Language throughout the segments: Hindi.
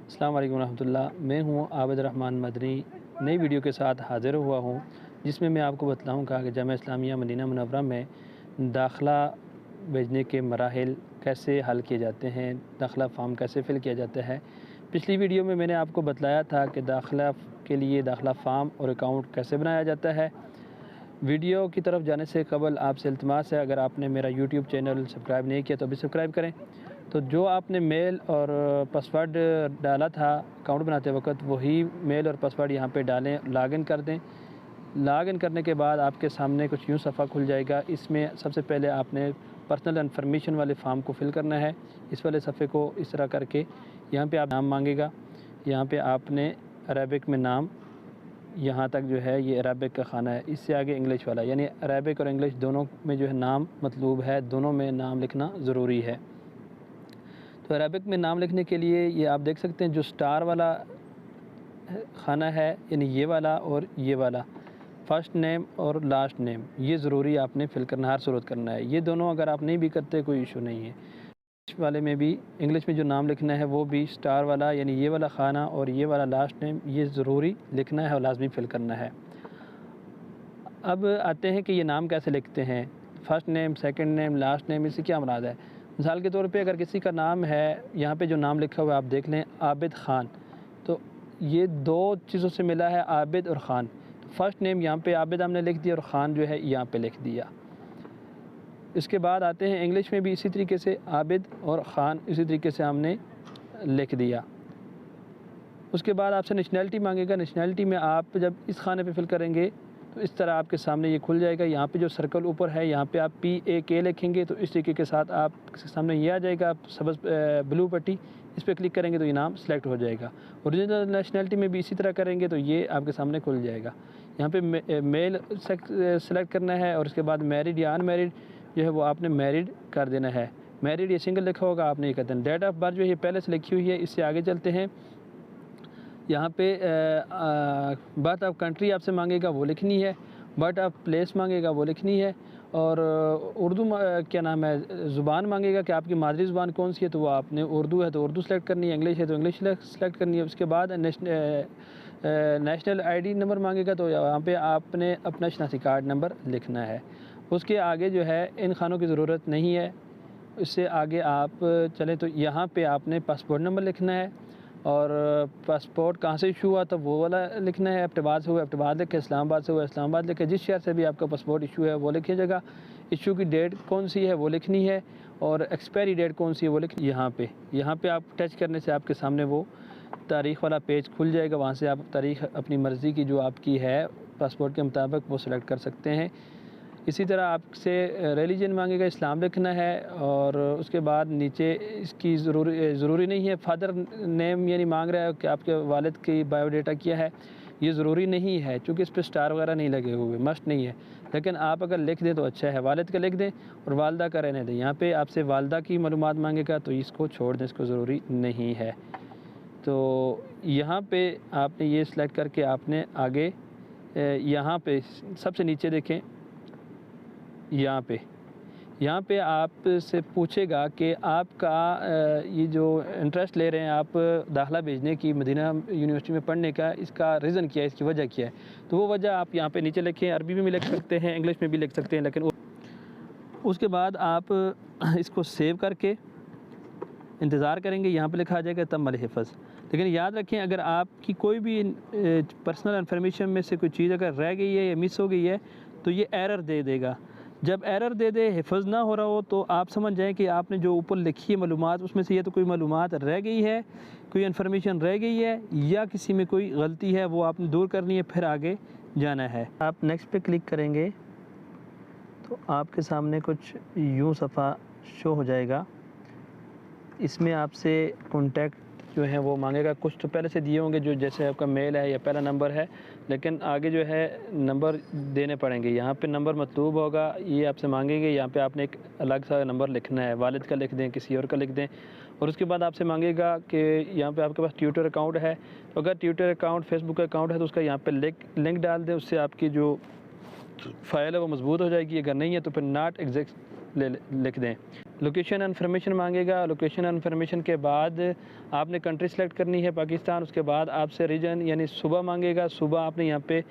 अस्सलाम वालेकुम रहमतुल्लाह। मैं हूँ आबिद रहमान मदनी, नई वीडियो के साथ हाज़िर हुआ हूँ, जिसमें मैं आपको बताऊँगा कि जामिया इस्लामिया मदीना मुनव्वरा में दाखिला भेजने के मराहिल कैसे हल किए जाते हैं, दाखिला फ़ॉर्म कैसे फ़िल किया जाता है। पिछली वीडियो में मैंने आपको बतलाया था कि दाखिला के लिए दाखिला फ़ॉर्म और अकाउंट कैसे बनाया जाता है। वीडियो की तरफ जाने से कबल आपसे इल्तिमास है, अगर आपने मेरा यूट्यूब चैनल सब्सक्राइब नहीं किया तो अभी सब्सक्राइब करें। तो जो आपने मेल और पासवर्ड डाला था अकाउंट बनाते वक्त, वही मेल और पासवर्ड यहाँ पे डालें, लॉगिन कर दें। लॉगिन करने के बाद आपके सामने कुछ यूँ सफ़ा खुल जाएगा। इसमें सबसे पहले आपने पर्सनल इन्फॉर्मेशन वाले फॉर्म को फिल करना है। इस वाले सफ़े को इस तरह करके यहाँ पे आप नाम मांगेगा। यहाँ पे आपने अरबिक में नाम, यहाँ तक जो है ये अरबिक का खाना है, इससे आगे इंग्लिश वाला, यानी अरबिक और इंग्लिश दोनों में जो है नाम मतलूब है, दोनों में नाम लिखना ज़रूरी है। तो अरबिक में नाम लिखने के लिए ये आप देख सकते हैं, जो स्टार वाला खाना है, यानी ये वाला और ये वाला, फ़र्स्ट नेम और लास्ट नेम, ये ज़रूरी आपने फ़िल करना, हर सूरत करना है। ये दोनों अगर आप नहीं भी करते कोई इशू नहीं है। इंग्लिश वाले में भी, इंग्लिश में जो नाम लिखना है वो भी स्टार वाला, यानी ये वाला खाना और ये वाला लास्ट नेम, ये ज़रूरी लिखना है और लाजमी फ़िल करना है। अब आते हैं कि ये नाम कैसे लिखते हैं, first name, second name, last name, इससे क्या मुराद है। मिसाल के तौर पे अगर किसी का नाम है, यहाँ पे जो नाम लिखा हुआ है आप देख लें, आबिद ख़ान, तो ये दो चीज़ों से मिला है, आबिद और ख़ान। तो फ़र्स्ट नेम यहाँ पे आबिद हमने लिख दिया और ख़ान जो है यहाँ पे लिख दिया। इसके बाद आते हैं इंग्लिश में भी इसी तरीके से आबिद और ख़ान इसी तरीके से हमने लिख दिया। उसके बाद आपसे नेशनैलिटी मांगेगा। नेशनैलिटी में आप जब इस खाने पे फिल करेंगे तो इस तरह आपके सामने ये खुल जाएगा। यहाँ पे जो सर्कल ऊपर है, यहाँ पे आप PAK लिखेंगे तो इस तरीके के साथ आपके सामने ये आ जाएगा, सब्ज़ ब्लू पट्टी, इस पर क्लिक करेंगे तो ये नाम सेलेक्ट हो जाएगा। ओरिजिनल नेशनैलिटी में भी इसी तरह करेंगे तो ये आपके सामने खुल जाएगा। यहाँ पे मेल सेलेक्ट करना है और उसके बाद मैरिड या अनमैरिड जो है वो आपने मैरिड कर देना है। मैरिड ये सिंगल लिखा होगा, आपने ये कर देना। डेट ऑफ बर्थ जो है पहले से लिखी हुई है। इससे आगे चलते हैं, यहाँ पे बर्थ ऑफ कंट्री आपसे मांगेगा, वो लिखनी है। बर्थ ऑफ प्लेस मांगेगा, वो लिखनी है। और उर्दू क्या नाम है, ज़ुबान मांगेगा कि आपकी मादरी ज़ुबान कौन सी है, तो वो आपने उर्दू है तो उर्दू सेलेक्ट करनी है, इंग्लिश है तो इंग्लिश सेलेक्ट करनी है। उसके बाद नेशनल ID नंबर मांगेगा, तो यहाँ पे आपने अपना शनासी कार्ड नंबर लिखना है। उसके आगे जो है इन खानों की ज़रूरत नहीं है। इससे आगे आप चलें तो यहाँ पे आपने पासपोर्ट नंबर लिखना है और पासपोर्ट कहाँ से इशू हुआ तो वो वाला लिखना है। एबटाबाद से हुआ एबटाबाद लिखे, इस्लामाबाद से हुआ इस्लामाबाद लिखे, जिस शहर से भी आपका पासपोर्ट इशू है वो लिखिएगा। इशू की डेट कौन सी है वो लिखनी है और एक्सपायरी डेट कौन सी है वो लिखनी। यहाँ पे आप टच करने से आपके सामने वो तारीख़ वाला पेज खुल जाएगा। वहाँ से आप तारीख़ अपनी मर्ज़ी की जो आपकी है पासपोर्ट के मुताबिक वो सिलेक्ट कर सकते हैं। इसी तरह आपसे रिलीजन मांगेगा, इस्लाम लिखना है। और उसके बाद नीचे इसकी ज़रूरी नहीं है, फादर नेम यानी मांग रहा है कि आपके वालिद की बायोडाटा क्या है, ये ज़रूरी नहीं है क्योंकि इस पर स्टार वगैरह नहीं लगे हुए, मस्ट नहीं है। लेकिन आप अगर लिख दें तो अच्छा है, वालिद का लिख दें और वालदा का रहने दें। यहाँ पे आपसे वालदा की मालूमात मांगेगा तो इसको छोड़ दें, इसको ज़रूरी नहीं है। तो यहाँ पे आपने ये सिलेक्ट करके आपने आगे यहाँ पे सबसे नीचे देखें, यहाँ पे आपसे पूछेगा कि आपका ये जो इंटरेस्ट ले रहे हैं आप दाखिला भेजने की मदीना यूनिवर्सिटी में पढ़ने का, इसका रीज़न क्या है, इसकी वजह क्या है। तो वो वजह आप यहाँ पे नीचे लिखें। अरबी में भी लिख सकते हैं, इंग्लिश में भी लिख सकते हैं, लेकिन उसके बाद आप इसको सेव करके इंतज़ार करेंगे। यहाँ पे लिखा आ जाएगा तम हिफ़्ज़। लेकिन याद रखें, अगर आपकी कोई भी पर्सनल इन्फॉर्मेशन में से कोई चीज़ अगर रह गई है या मिस हो गई है तो ये एरर दे देगा। जब एरर दे दे, हिफ़्ज़ ना हो रहा हो, तो आप समझ जाएं कि आपने जो ऊपर लिखी है मालूमात, उसमें से ये तो कोई मालूमात रह गई है, कोई इन्फॉर्मेशन रह गई है या किसी में कोई गलती है, वो आपने दूर करनी है, फिर आगे जाना है। आप नेक्स्ट पे क्लिक करेंगे तो आपके सामने कुछ यूँ सफ़ा शो हो जाएगा। इसमें आपसे कॉन्टैक्ट जो है वो मांगेगा। कुछ तो पहले से दिए होंगे, जो जैसे आपका मेल है या पहला नंबर है, लेकिन आगे जो है नंबर देने पड़ेंगे। यहाँ पे नंबर मतलूब होगा, ये आपसे मांगेंगे। यहाँ पे आपने एक अलग सा नंबर लिखना है, वालिद का लिख दें, किसी और का लिख दें। और उसके बाद आपसे मांगेगा कि यहाँ पे आपके पास ट्विटर अकाउंट है, तो अगर ट्विटर अकाउंट, फेसबुक अकाउंट है तो उसका यहाँ पर लिंक डाल दें, उससे आपकी जो फ़ाइल है वो मजबूत हो जाएगी। अगर नहीं है तो फिर नॉट एग्जिस्ट लिख दें। लोकेशन इन्फॉर्मेशन मांगेगा। लोकेशन इन्फॉर्मेशन के बाद आपने कंट्री सेलेक्ट करनी है पाकिस्तान। उसके बाद आपसे रीजन यानी सूबा मांगेगा, सूबा आपने यहाँ पे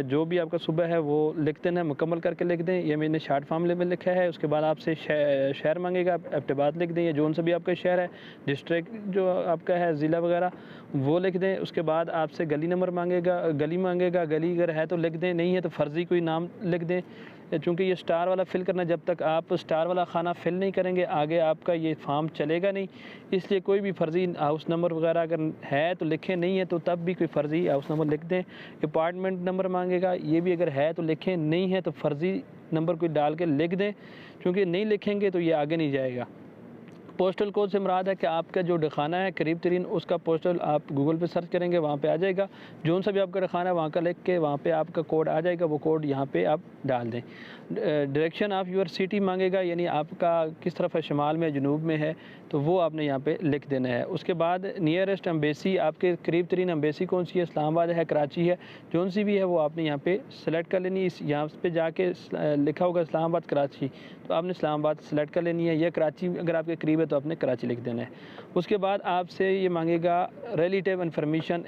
जो भी आपका सूबा है वो लिख देना है, मुकम्मल करके लिख दें। ये मैंने शार्ट फॉर्म में लिखा है। उसके बाद आपसे शहर मांगेगा, एबटाबाद लिख दें, या जोन सा भी आपका शहर है, डिस्ट्रिक्ट जो आपका है, ज़िला वगैरह वो लिख दें। उसके बाद आपसे गली नंबर मांगेगा, गली अगर है तो लिख दें, नहीं है तो फ़र्ज़ी कोई नाम लिख दें। चूँकि ये स्टार वाला फ़िल करना, जब तक आप स्टार वाला खाना फ़िल नहीं करेंगे आगे आपका ये फॉर्म चलेगा नहीं। इसलिए कोई भी फ़र्ज़ी हाउस नंबर वगैरह अगर है तो लिखें, नहीं है तो तब भी कोई फ़र्ज़ी हाउस नंबर लिख दें। अपार्टमेंट नंबर मांगेगा, ये भी अगर है तो लिखें, नहीं है तो फ़र्ज़ी नंबर कोई डाल के लिख दें, क्योंकि नहीं लिखेंगे तो ये आगे नहीं जाएगा। पोस्टल कोड से मुराद है कि आपका जो डखाना है करीब तरीन उसका पोस्टल आप गूगल पे सर्च करेंगे, वहाँ पे आ जाएगा। जोन सा भी आपका डखाना है वहाँ का लिख के वहाँ पे आपका कोड आ जाएगा, वो कोड यहाँ पे आप डाल दें। डायरेक्शन ऑफ यूर सिटी मांगेगा, यानी आपका किस तरफ है, शुमाल में जनूब में है, तो वो आपने यहाँ पे लिख देना है। उसके बाद नियरेस्ट एम्बेसी, आपके करीब तरीन एम्बेसी कौन सी है, इस्लामाबाद है, कराची है, जोन सी भी है वो आपने यहाँ पे सेलेक्ट कर लेनी। इस यहाँ पे जाके लिखा होगा इस्लामाबाद कराची, तो आपने इस्लामाबाद सेलेक्ट कर लेनी है, या कराची अगर आपके करीब है तो आपने कराची लिख देना है। उसके बाद आपसे ये मांगेगा रिलेटिव इन्फॉर्मेशन,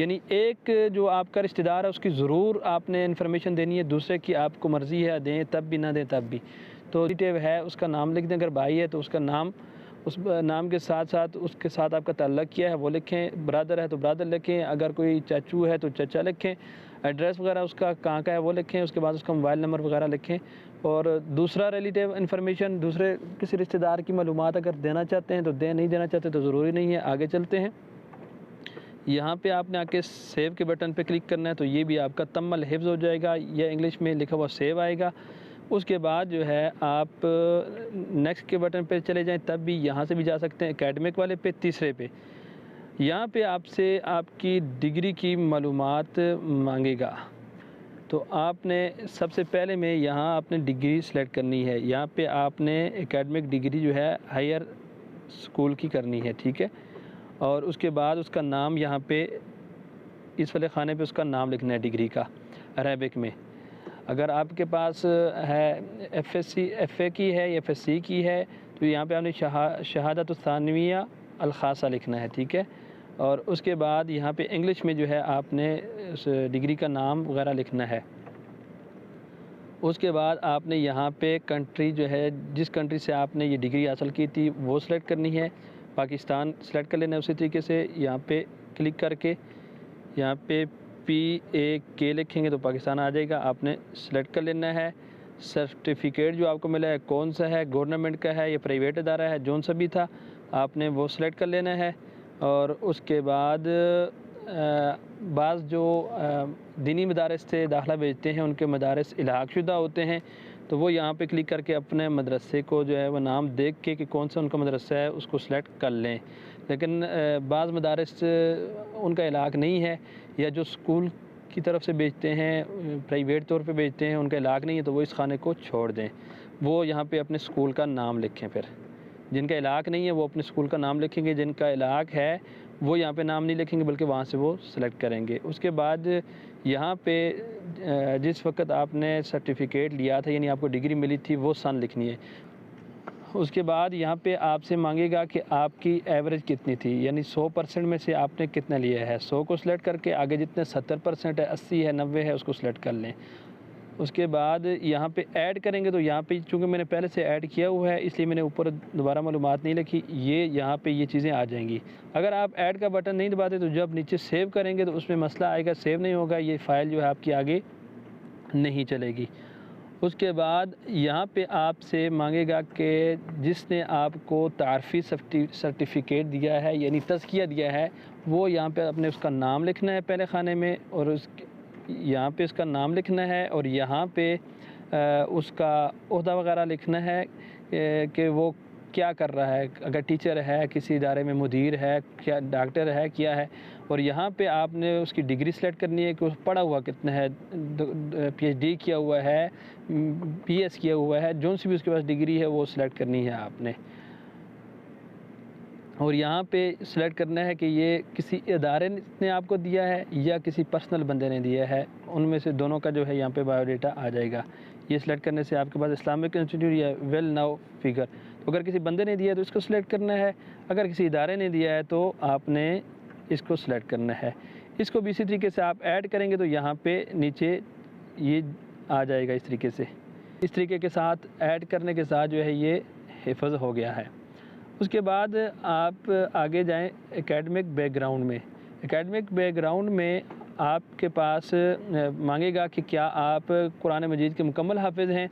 यानी एक जो आपका रिश्तेदार है उसकी ज़रूर आपने इन्फॉर्मेशन देनी है, दूसरे की आपको मर्ज़ी है दें तब भी, ना दें तब भी। तो रिलेटिव है उसका नाम लिख दें, अगर भाई है तो उसका नाम, उस नाम के साथ साथ उसके साथ आपका ताल्लुक़ क्या है वो लिखें, ब्रदर है तो ब्रदर लिखें, अगर कोई चाचू है तो चाचा लिखें, एड्रेस वगैरह उसका कहाँ का है वो लिखें। उसके बाद उसका मोबाइल नंबर वगैरह लिखें। और दूसरा रिलेटिव इन्फॉर्मेशन, दूसरे किसी रिश्तेदार की मालूमात अगर देना चाहते हैं तो दें, नहीं देना चाहते तो ज़रूरी नहीं है। आगे चलते हैं, यहाँ पे आपने आके सेव के बटन पे क्लिक करना है, तो ये भी आपका तम्मल हिफ्ज़ हो जाएगा, या इंग्लिश में लिखा हुआ सेव आएगा। उसके बाद जो है आप नेक्स्ट के बटन पे चले जाएं, तब भी यहाँ से भी जा सकते हैं। एकेडमिक वाले पे, तीसरे पे, यहाँ पे आपसे आपकी डिग्री की मालूमात मांगेगा। तो आपने सबसे पहले में यहाँ आपने डिग्री सेलेक्ट करनी है। यहाँ पे आपने एकेडमिक डिग्री जो है हायर स्कूल की करनी है, ठीक है। और उसके बाद उसका नाम यहाँ पे इस वाले खाने पे उसका नाम लिखना है डिग्री का, अरेबिक में। अगर आपके पास है FA की है या FSC की है तो यहाँ पे आपने शहादत सानविया अल खासा लिखना है, ठीक है। और उसके बाद यहाँ पे इंग्लिश में जो है आपने उस डिग्री का नाम वगैरह लिखना है। उसके बाद आपने यहाँ पे कंट्री जो है, जिस कंट्री से आपने ये डिग्री हासिल की थी वो सिलेक्ट करनी है। पाकिस्तान सेलेक्ट कर लेना है। उसी तरीके से यहाँ पे क्लिक करके यहाँ पे PAK लिखेंगे तो पाकिस्तान आ जाएगा, आपने सेलेक्ट कर लेना है। सर्टिफिकेट जो आपको मिला है कौन सा है, गवर्नमेंट का है या प्राइवेट अदारा है, जोन सा भी था आपने वो सिलेक्ट कर लेना है। और उसके बाद बाज़ जो दीनी मदारस से दाखिला भेजते हैं उनके मदारस इल्हाक़ शुदा होते हैं, तो वो यहाँ पे क्लिक करके अपने मदरसे को जो है वो नाम देख के कि कौन सा उनका मदरसा है उसको सेलेक्ट कर लें। लेकिन बाज़ मदारस उनका इलाक़ नहीं है, या जो स्कूल की तरफ से भेजते हैं प्राइवेट तौर पे भेजते हैं उनका इलाक़ नहीं है, तो वो इस खाने को छोड़ दें। वो यहाँ पे अपने स्कूल का नाम लिखें। फिर जिनका इलाक़ नहीं है वो अपने स्कूल का नाम लिखेंगे, जिनका इलाक़ है वो यहाँ पे नाम नहीं लिखेंगे बल्कि वहाँ से वो सिलेक्ट करेंगे। उसके बाद यहाँ पे जिस वक्त आपने सर्टिफिकेट लिया था यानी आपको डिग्री मिली थी वो सन लिखनी है। उसके बाद यहाँ पे आपसे मांगेगा कि आपकी एवरेज कितनी थी, यानी 100% में से आपने कितना लिया है। 100 को सिलेक्ट करके आगे जितने 70% है, 80 है, 90 है उसको सिलेक्ट कर लें। उसके बाद यहाँ पे ऐड करेंगे, तो यहाँ पे चूँकि मैंने पहले से ऐड किया हुआ है इसलिए मैंने ऊपर दोबारा मालूमात नहीं लिखी, ये यहाँ पे ये चीज़ें आ जाएंगी। अगर आप ऐड का बटन नहीं दबाते तो जब नीचे सेव करेंगे तो उसमें मसला आएगा, सेव नहीं होगा, ये फ़ाइल जो है आपकी आगे नहीं चलेगी। उसके बाद यहाँ पे आपसे मांगेगा कि जिसने आपको तारफ़ी सर्टिफिकेट दिया है यानी तज़किया दिया है, वो यहाँ पे अपने उसका नाम लिखना है पहले खाने में, और उसके यहाँ पे उसका नाम लिखना है, और यहाँ पे उसका ओहदा वगैरह लिखना है कि वो क्या कर रहा है, अगर टीचर है, किसी इदारे में मुदीर है, क्या डॉक्टर है, क्या है। और यहाँ पे आपने उसकी डिग्री सेलेक्ट करनी है कि पढ़ा हुआ कितना है, PhD किया हुआ है, PS किया हुआ है, जो सी भी उसके पास डिग्री है वो सिलेक्ट करनी है आपने। और यहाँ पे सिलेक्ट करना है कि ये किसी इदारे ने आपको दिया है या किसी पर्सनल बंदे ने दिया है, उनमें से दोनों का जो है यहाँ पे बायोडाटा आ जाएगा। ये सिलेक्ट करने से आपके पास इस्लामिक इंस्टीट्यूट या वेल नाउ फिगर, तो अगर किसी बंदे ने दिया है तो इसको सिलेक्ट करना है, अगर किसी इदारे ने दिया है तो आपने इसको सिलेक्ट करना है। इसको भी इसी तरीके से आप ऐड करेंगे तो यहाँ पे नीचे ये आ जाएगा इस तरीके से। इस तरीके के साथ ऐड करने के साथ जो है ये हिफ़्ज़ हो गया है। उसके बाद आप आगे जाएं एकेडमिक बैकग्राउंड में। एकेडमिक बैकग्राउंड में आपके पास मांगेगा कि क्या आप कुरान मजीद के मुकम्मल हाफिज़ हैं।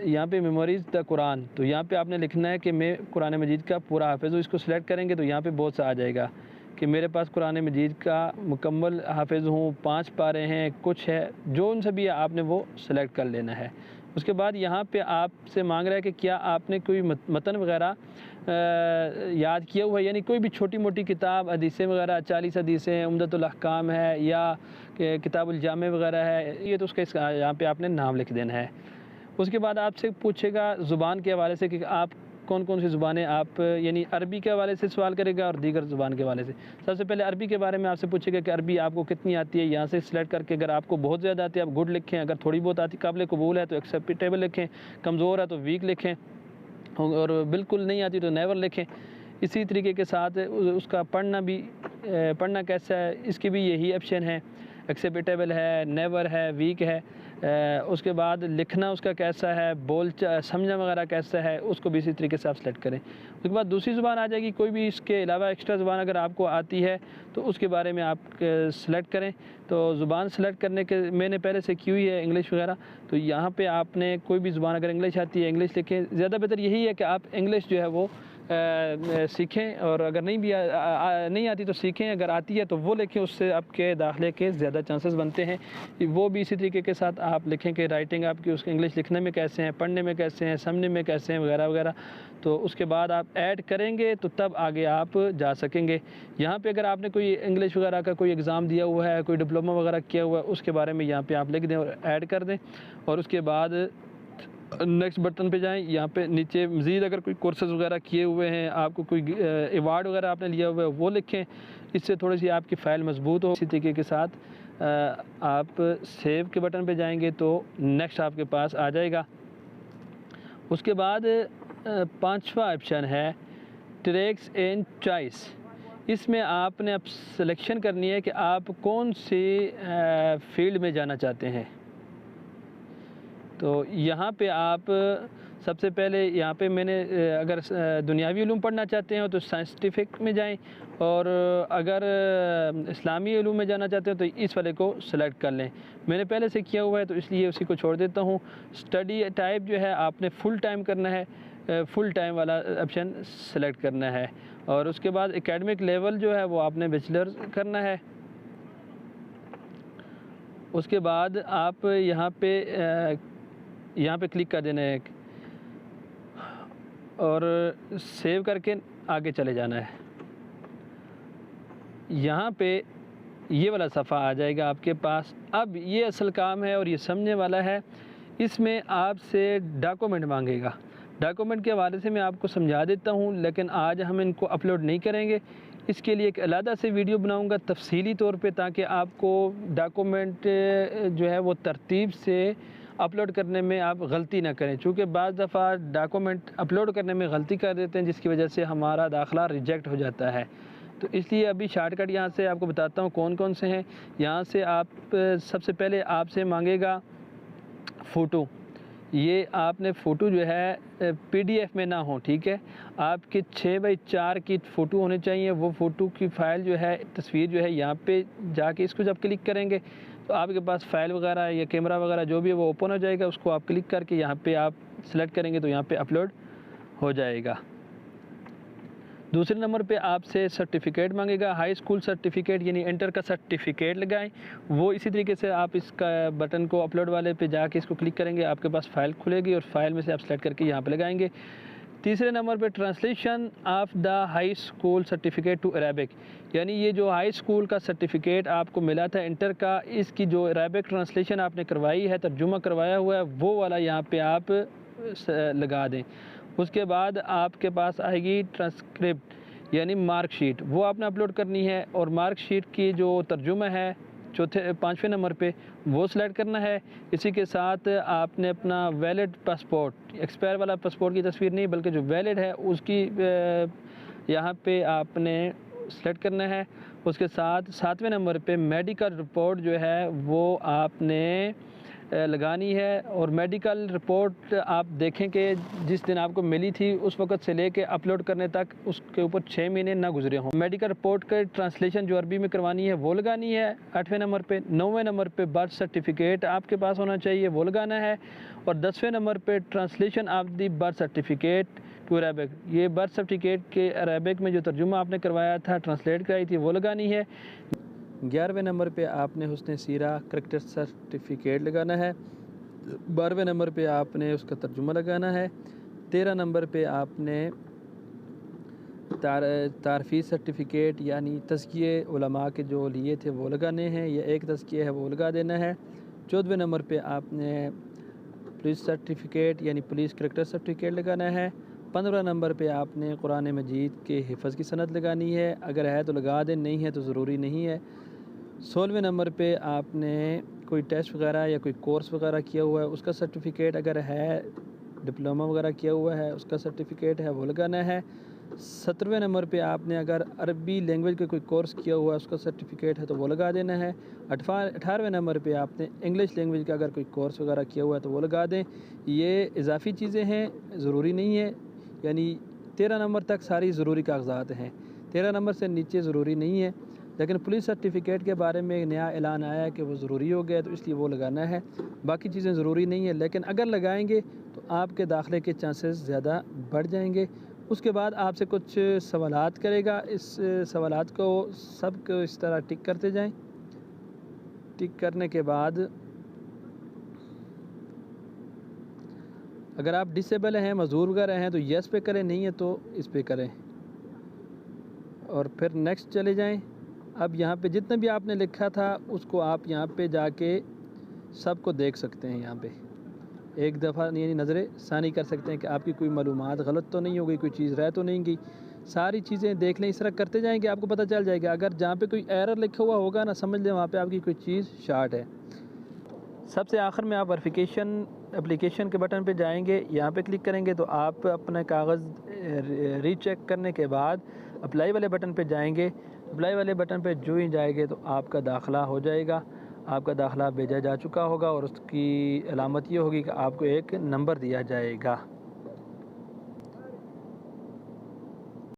यहाँ पे मेमोरीज़ द कुरान, तो यहाँ पे आपने लिखना है कि मैं कुरान मजीद का पूरा हाफिज़ हूँ। इसको सिलेक्ट करेंगे तो यहाँ पे बहुत सा आ जाएगा कि मेरे पास कुरान मजीद का मुकम्मल हाफिज़ हूँ, 5 पारे हैं, कुछ है, जो उन सभी आपने वो सिलेक्ट कर लेना है। उसके बाद यहाँ पे आपसे मांग रहा है कि क्या आपने कोई मतन वगैरह याद किया हुआ है, यानी कोई भी छोटी मोटी किताब, हदीसें वगैरह, 40 हदीसें हैं, उम्दतुल अहकाम है या किताबुल जामे वगैरह है, ये तो उसका यहाँ पे आपने नाम लिख देना है। उसके बाद आपसे पूछेगा ज़ुबान के हवाले से कि आप कौन कौन सी ज़ुबानें आप, यानी अरबी के हवाले से सवाल करेगा और दीगर ज़ुबान के हवाले से। सबसे पहले अरबी के बारे में आपसे पूछेगा कि अरबी आपको कितनी आती है। यहाँ से सिलेक्ट करके अगर आपको बहुत ज़्यादा आती है आप गुड लिखें, अगर थोड़ी बहुत आती काबिल कबूल है तो एक्सेप्टेबल लिखें, कमज़ोर है तो वीक लिखें, और बिल्कुल नहीं आती तो नेवर लिखें। इसी तरीके के साथ उसका पढ़ना कैसा है, इसकी भी यही ऑप्शन है, एक्सेप्टेबल है, नेवर है, वीक है। उसके बाद लिखना उसका कैसा है, समझना वगैरह कैसा है, उसको भी इसी तरीके से आप सेलेक्ट करें। उसके बाद दूसरी ज़ुबान आ जाएगी, कोई भी इसके अलावा एक्स्ट्रा ज़ुबान अगर आपको आती है तो उसके बारे में आप सेलेक्ट करें। तो ज़ुबान सेलेक्ट करने के मैंने पहले से की हुई है इंग्लिश वगैरह, तो यहाँ पे आपने कोई भी ज़ुबान अगर इंग्लिश आती है इंग्लिश लिखें। ज़्यादा बेहतर यही है कि आप इंग्लिश जो है वो सीखें, और अगर नहीं आती तो सीखें, अगर आती है तो वो लिखें, उससे आपके दाखिले के ज़्यादा चांसेस बनते हैं। वो भी इसी तरीके के साथ आप लिखें कि राइटिंग आपकी उसके इंग्लिश लिखने में कैसे हैं, पढ़ने में कैसे हैं, समझने में कैसे हैं वगैरह वगैरह। तो उसके बाद आप ऐड करेंगे तो तब आगे आप जा सकेंगे। यहाँ पे अगर आपने कोई इंग्लिश वगैरह का कोई एग्ज़ाम दिया हुआ है, कोई डिप्लोमा वगैरह किया हुआ है, उसके बारे में यहाँ पे आप लिख दें और ऐड कर दें। और उसके बाद नेक्स्ट बटन पे जाएं। यहाँ पे नीचे मज़ीद अगर कोई कोर्सेज़ वगैरह किए हुए हैं, आपको कोई अवार्ड वगैरह आपने लिया हुआ है वो लिखें, इससे थोड़ी सी आपकी फ़ाइल मजबूत हो। इसी तरीके के साथ आप सेव के बटन पे जाएंगे तो नेक्स्ट आपके पास आ जाएगा। उसके बाद 5वां ऑप्शन है ट्रैक्स एंड चॉइस। इसमें आपने अब सिलेक्शन करनी है कि आप कौन सी फील्ड में जाना चाहते हैं। तो यहाँ पे आप सबसे पहले यहाँ पे मैंने अगर दुनियावी उलूम पढ़ना चाहते हैं तो साइंटिफिक में जाएं, और अगर इस्लामी उलूम में जाना चाहते हैं तो इस वाले को सिलेक्ट कर लें। मैंने पहले से किया हुआ है तो इसलिए उसी को छोड़ देता हूँ। स्टडी टाइप जो है आपने फुल टाइम करना है, फुल टाइम वाला ऑप्शन सेलेक्ट करना है। और उसके बाद एकेडमिक लेवल जो है वो आपने बैचलर करना है। उसके बाद आप यहाँ पे क्लिक कर देना है और सेव करके आगे चले जाना है। यहाँ पे ये वाला सफ़ा आ जाएगा आपके पास। अब ये असल काम है और ये समझने वाला है। इसमें आपसे डॉक्यूमेंट मांगेगा। डॉक्यूमेंट के हवाले से मैं आपको समझा देता हूँ, लेकिन आज हम इनको अपलोड नहीं करेंगे। इसके लिए एक अलग से वीडियो बनाऊंगा तफसीली तौर पे, ताकि आपको डॉक्यूमेंट जो है वो तरतीब से अपलोड करने में आप गलती ना करें। चूँकि बाज़ दफ़ा डॉक्यूमेंट अपलोड करने में गलती कर देते हैं, जिसकी वजह से हमारा दाखिला रिजेक्ट हो जाता है। तो इसलिए अभी शॉर्टकट यहाँ से आपको बताता हूँ कौन कौन से हैं। यहाँ से आप सबसे पहले आपसे मांगेगा फ़ोटो। ये आपने फ़ोटो जो है PDF में ना हो, ठीक है। आपकी 6x4 की फ़ोटो होनी चाहिए। वो फ़ोटो की फ़ाइल जो है, तस्वीर जो है, यहाँ पे जाके इसको जब क्लिक करेंगे तो आपके पास फ़ाइल वगैरह या कैमरा वगैरह जो भी है वो ओपन हो जाएगा। उसको आप क्लिक करके यहाँ पे आप सेलेक्ट करेंगे तो यहाँ पे अपलोड हो जाएगा। दूसरे नंबर पे आपसे सर्टिफिकेट मांगेगा, हाई स्कूल सर्टिफिकेट यानी इंटर का सर्टिफिकेट लगाएं। वो इसी तरीके से आप इसका बटन को अपलोड वाले पे जाके इसको क्लिक करेंगे, आपके पास फ़ाइल खुलेगी और फाइल में से आप सेलेक्ट करके यहाँ पे लगाएंगे। तीसरे नंबर पे translation of the high school certificate to Arabic, यानी ये जो हाई स्कूल का सर्टिफिकेट आपको मिला था इंटर का, इसकी जो अरेबिक ट्रांसलेशन आपने करवाई है, तर्जुमा करवाया हुआ है, वो वाला यहाँ पे आप लगा दें। उसके बाद आपके पास आएगी ट्रांसक्रिप्ट यानी मार्कशीट, वो आपने अपलोड करनी है। और मार्कशीट की जो तर्जुमा है पाँचवें नंबर पे वो सिलेक्ट करना है। इसी के साथ आपने अपना वैलिड पासपोर्ट, एक्सपायर वाला पासपोर्ट की तस्वीर नहीं बल्कि जो वैलिड है उसकी यहाँ पे आपने सेलेक्ट करना है। उसके साथ सातवें नंबर पे मेडिकल रिपोर्ट जो है वो आपने लगानी है। और मेडिकल रिपोर्ट आप देखें कि जिस दिन आपको मिली थी उस वक्त से लेके अपलोड करने तक उसके ऊपर 6 महीने ना गुजरे हों। मेडिकल रिपोर्ट का ट्रांसलेशन जो अरबी में करवानी है वो लगानी है 8वें नंबर पे। 9वें नंबर पे बर्थ सर्टिफिकेट आपके पास होना चाहिए, वो लगाना है। और 10वें नंबर पे translation of the birth certificate to Arabic, ये बर्थ सर्टिफिकेट के अरबिक में जो तर्जुमा आपने करवाया था, ट्रांसलेट कराई थी, वो लगानी है। 11वें नंबर पे आपने हुस्न सीरा करैक्टर सर्टिफिकेट लगाना है। 12वें नंबर पे आपने उसका तर्जुमा लगाना है। 13 नंबर पे आपने तारफ़ी सर्टिफिकेट यानी तज़किये उलमा के जो लिए थे वो लगाने हैं, या एक तज़किया है वो लगा देना है। 14वें नंबर पे आपने पुलिस सर्टिफिकेट यानी पुलिस करैक्टर सर्टिफिकेट लगाना है। 15 नंबर पे आपने कुरान मजीद के हिफ़्ज़ की सनद लगानी है, अगर है तो लगा दें, नहीं है तो ज़रूरी नहीं है। 16वें नंबर पे आपने कोई टेस्ट वगैरह या कोई कोर्स वगैरह किया हुआ है उसका सर्टिफिकेट, अगर है डिप्लोमा वगैरह किया हुआ है उसका सर्टिफिकेट है वो लगाना है। 17वें नंबर पे आपने अगर अरबी लैंग्वेज का कोई कोर्स किया हुआ है उसका सर्टिफिकेट है तो वो लगा देना है। 18वें नंबर पे आपने इंग्लिश लैंग्वेज का अगर कोई कोर्स वगैरह किया हुआ है तो वो लगा दें। ये इजाफ़ी चीज़ें हैं, ज़रूरी नहीं है। यानी 13 नंबर तक सारी ज़रूरी कागजात हैं, 13 नंबर से नीचे ज़रूरी नहीं है। लेकिन पुलिस सर्टिफिकेट के बारे में एक नया ऐलान आया है कि वो ज़रूरी हो गया है, तो इसलिए वो लगाना है। बाकी चीज़ें ज़रूरी नहीं है, लेकिन अगर लगाएंगे तो आपके दाखिले के चांसेस ज़्यादा बढ़ जाएंगे। उसके बाद आपसे कुछ सवालात करेगा, इस सवालात को सब को इस तरह टिक करते जाएं। टिक करने के बाद अगर आप डिसेबल हैं, मजदूर वगैरह हैं तो यस पे करें, नहीं है तो इस पे करें और फिर नेक्स्ट चले जाएं। अब यहाँ पे जितना भी आपने लिखा था उसको आप यहाँ पे जाके सबको देख सकते हैं। यहाँ पे एक दफ़ा यानी नज़रें सानी कर सकते हैं कि आपकी कोई मालूमात गलत तो नहीं हो गई, कोई चीज़ रह तो नहीं गई। सारी चीज़ें देख लें, इस तरह करते जाएंगे, आपको पता चल जाएगा। अगर जहाँ पे कोई एरर लिखा हुआ होगा ना, समझ लें वहाँ पे आपकी कोई चीज़ शार्ट है। सबसे आखिर में आप वेरिफिकेशन एप्लीकेशन के बटन पे जाएंगे, यहाँ पे क्लिक करेंगे तो आप अपने कागज़ रीचेक करने के बाद अप्लाई वाले बटन पे जाएंगे। अप्लाई वाले बटन पे जो ही जाएंगे तो आपका दाखिला हो जाएगा। आपका दाखिला भेजा जा चुका होगा और उसकी अलामत ये होगी कि आपको एक नंबर दिया जाएगा।